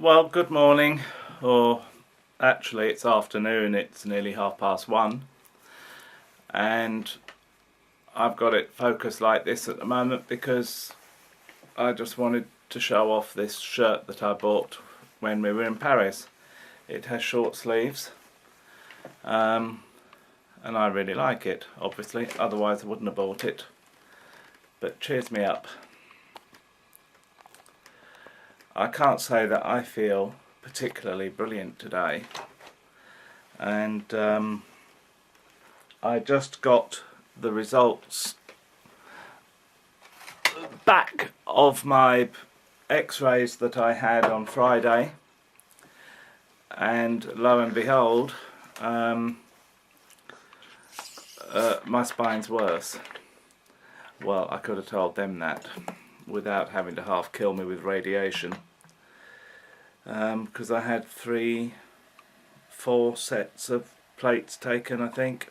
Well, good morning, or actually it's afternoon, it's nearly 1:30, and I've got it focused like this at the moment because I just wanted to show off this shirt that I bought when we were in Paris. It has short sleeves, and I really like it, obviously, otherwise I wouldn't have bought it, but cheers me up. I can't say that I feel particularly brilliant today, and I just got the results back of my x-rays that I had on Friday, and lo and behold, my spine's worse. Well, I could have told them that without having to half kill me with radiation, because I had 4 sets of plates taken, I think.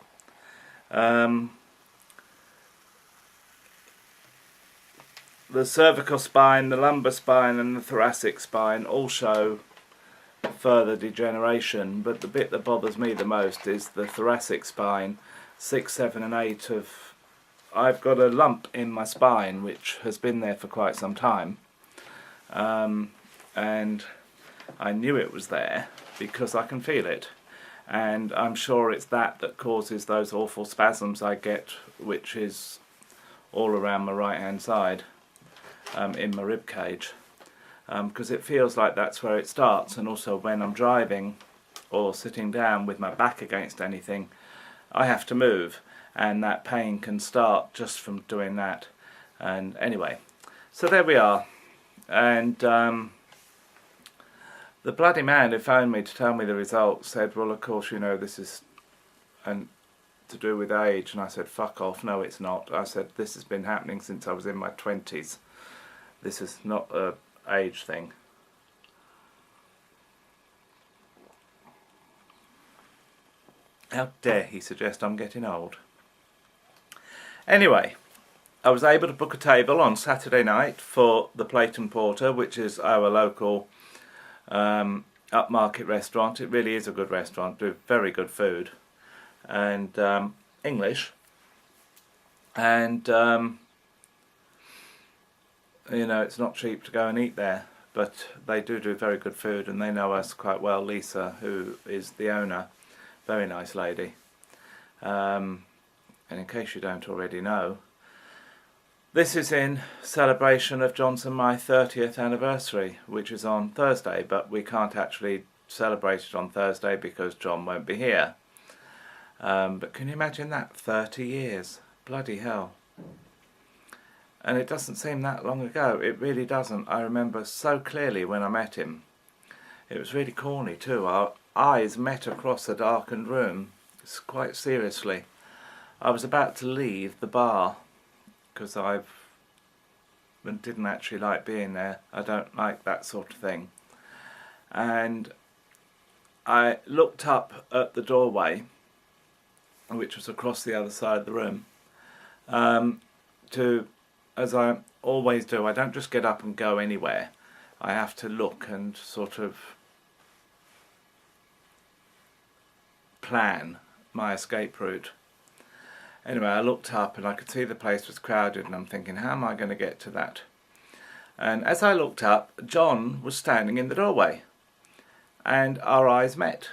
The cervical spine, the lumbar spine and the thoracic spine all show further degeneration, but the bit that bothers me the most is the thoracic spine. 6, 7 and 8 of I've got a lump in my spine which has been there for quite some time, and I knew it was there because I can feel it, and I'm sure it's that causes those awful spasms I get, which is all around my right hand side, in my rib cage, because it feels like that's where it starts. And also when I'm driving or sitting down with my back against anything, I have to move, and that pain can start just from doing that. And anyway, so there we are. And the bloody man who phoned me to tell me the results said, well, of course, you know, this is to do with age. And I said, fuck off, no it's not. I said, this has been happening since I was in my 20s. This is not a age thing. How dare he suggest I'm getting old? Anyway, I was able to book a table on Saturday night for the Plate and Porter, which is our local upmarket restaurant. It really is a good restaurant, do very good food, and English, and you know, it's not cheap to go and eat there, but they do very good food, and they know us quite well. Lisa, who is the owner, very nice lady. And in case you don't already know, this is in celebration of John's and my 30th anniversary, which is on Thursday, but we can't actually celebrate it on Thursday because John won't be here. But can you imagine that? 30 years. Bloody hell. And it doesn't seem that long ago. It really doesn't. I remember so clearly when I met him. It was really corny too. Our eyes met across a darkened room. It's quite seriously. I was about to leave the bar because I didn't actually like being there. I don't like that sort of thing. And I looked up at the doorway, which was across the other side of the room, as I always do, I don't just get up and go anywhere. I have to look and sort of plan my escape route. Anyway, I looked up and I could see the place was crowded, and I'm thinking, how am I going to get to that? And as I looked up, John was standing in the doorway, and our eyes met.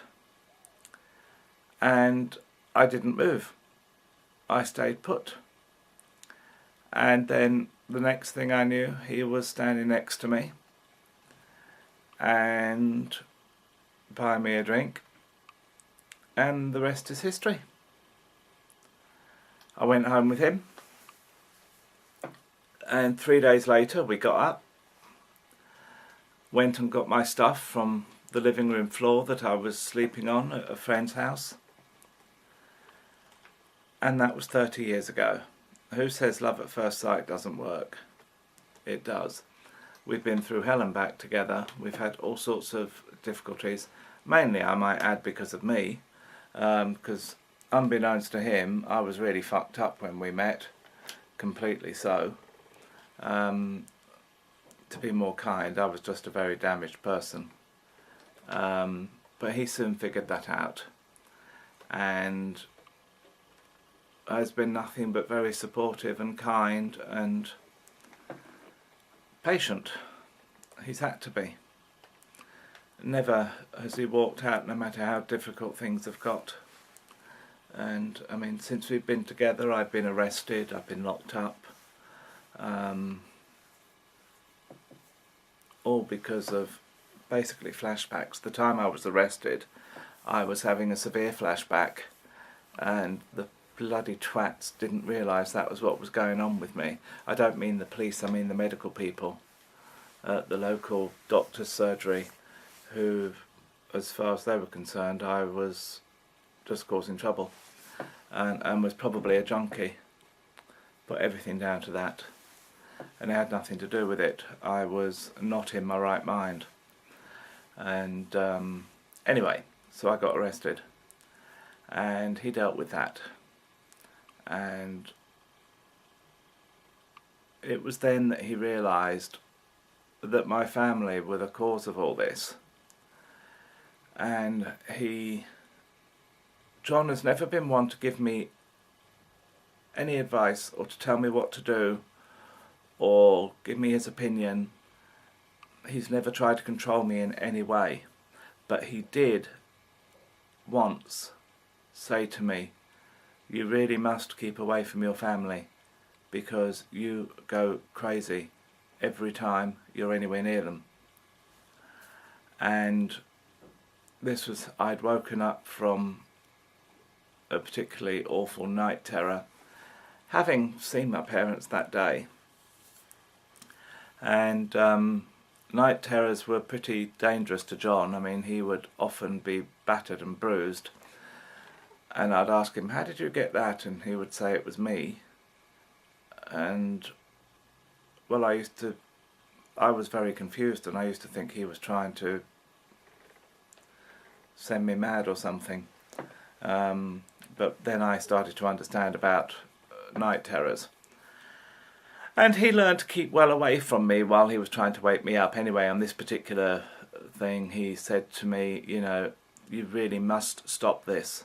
And I didn't move. I stayed put. And then the next thing I knew, he was standing next to me and buying me a drink, and the rest is history. I went home with him, and 3 days later we got up, went and got my stuff from the living room floor that I was sleeping on at a friend's house, and that was 30 years ago. Who says love at first sight doesn't work? It does. We've been through hell and back together. We've had all sorts of difficulties, mainly I might add because of me, because unbeknownst to him I was really fucked up when we met, completely so. To be more kind, I was just a very damaged person. But he soon figured that out, and has been nothing but very supportive and kind and patient. He's had to be. Never has he walked out, no matter how difficult things have got. And I mean, since we've been together, I've been arrested, I've been locked up, all because of basically flashbacks. The time I was arrested, I was having a severe flashback, and the bloody twats didn't realise that was what was going on with me. I don't mean the police, I mean the medical people at the local doctor's surgery, who, as far as they were concerned, I was just causing trouble, and was probably a junkie. Put everything down to that, and it had nothing to do with it. I was not in my right mind. And anyway, so I got arrested, and he dealt with that. And it was then that he realised that my family were the cause of all this. And John has never been one to give me any advice or to tell me what to do or give me his opinion. He's never tried to control me in any way. But he did once say to me, "You really must keep away from your family because you go crazy every time you're anywhere near them." And this was, I'd woken up from a particularly awful night terror, having seen my parents that day. And night terrors were pretty dangerous to John. I mean, he would often be battered and bruised, and I'd ask him, "How did you get that?" And he would say it was me. And well, I was very confused, and I used to think he was trying to send me mad or something. But then I started to understand about night terrors. And he learned to keep well away from me while he was trying to wake me up. Anyway, on this particular thing, he said to me, "You know, you really must stop this."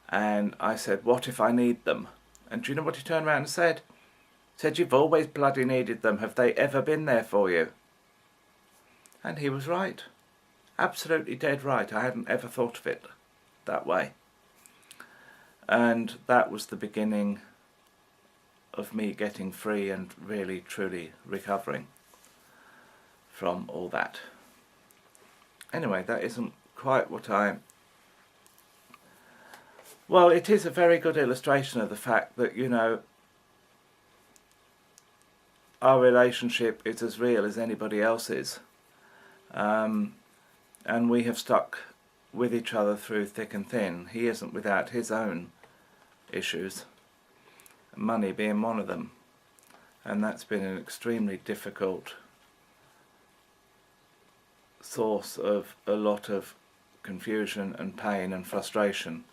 And I said, "What if I need them?" And do you know what he turned around and said? He said, "You've always bloody needed them. Have they ever been there for you?" And he was right. Absolutely dead right. I hadn't ever thought of it that way. And that was the beginning of me getting free and really truly recovering from all that. Anyway, that isn't quite what well, it is a very good illustration of the fact that, you know, our relationship is as real as anybody else's. And we have stuck with each other through thick and thin. He isn't without his own issues, money being one of them. And that's been an extremely difficult source of a lot of confusion and pain and frustration.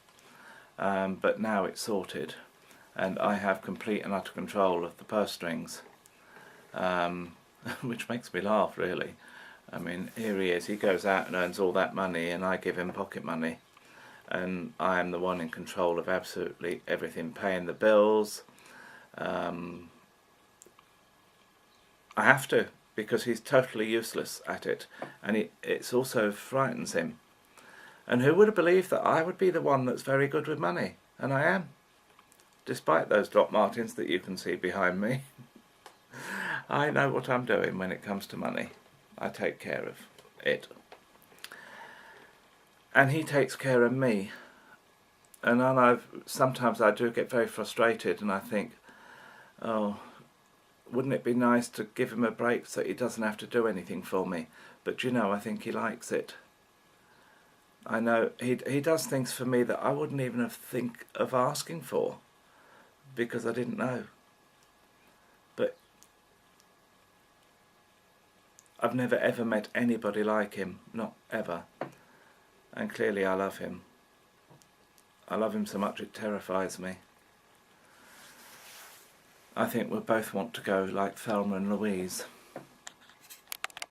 But now it's sorted, and I have complete and utter control of the purse strings, which makes me laugh, really. I mean, here he is, he goes out and earns all that money, and I give him pocket money, and I am the one in control of absolutely everything, paying the bills. I have to, because he's totally useless at it, and it also frightens him. And who would have believed that I would be the one that's very good with money? And I am, despite those Doc Martens that you can see behind me. I know what I'm doing when it comes to money. I take care of it. And he takes care of me. And sometimes I do get very frustrated, and I think, oh, wouldn't it be nice to give him a break so he doesn't have to do anything for me? But you know, I think he likes it. I know he does things for me that I wouldn't even have think of asking for, because I didn't know. But I've never ever met anybody like him, not ever. And clearly I love him. I love him so much it terrifies me. I think we both want to go like Thelma and Louise.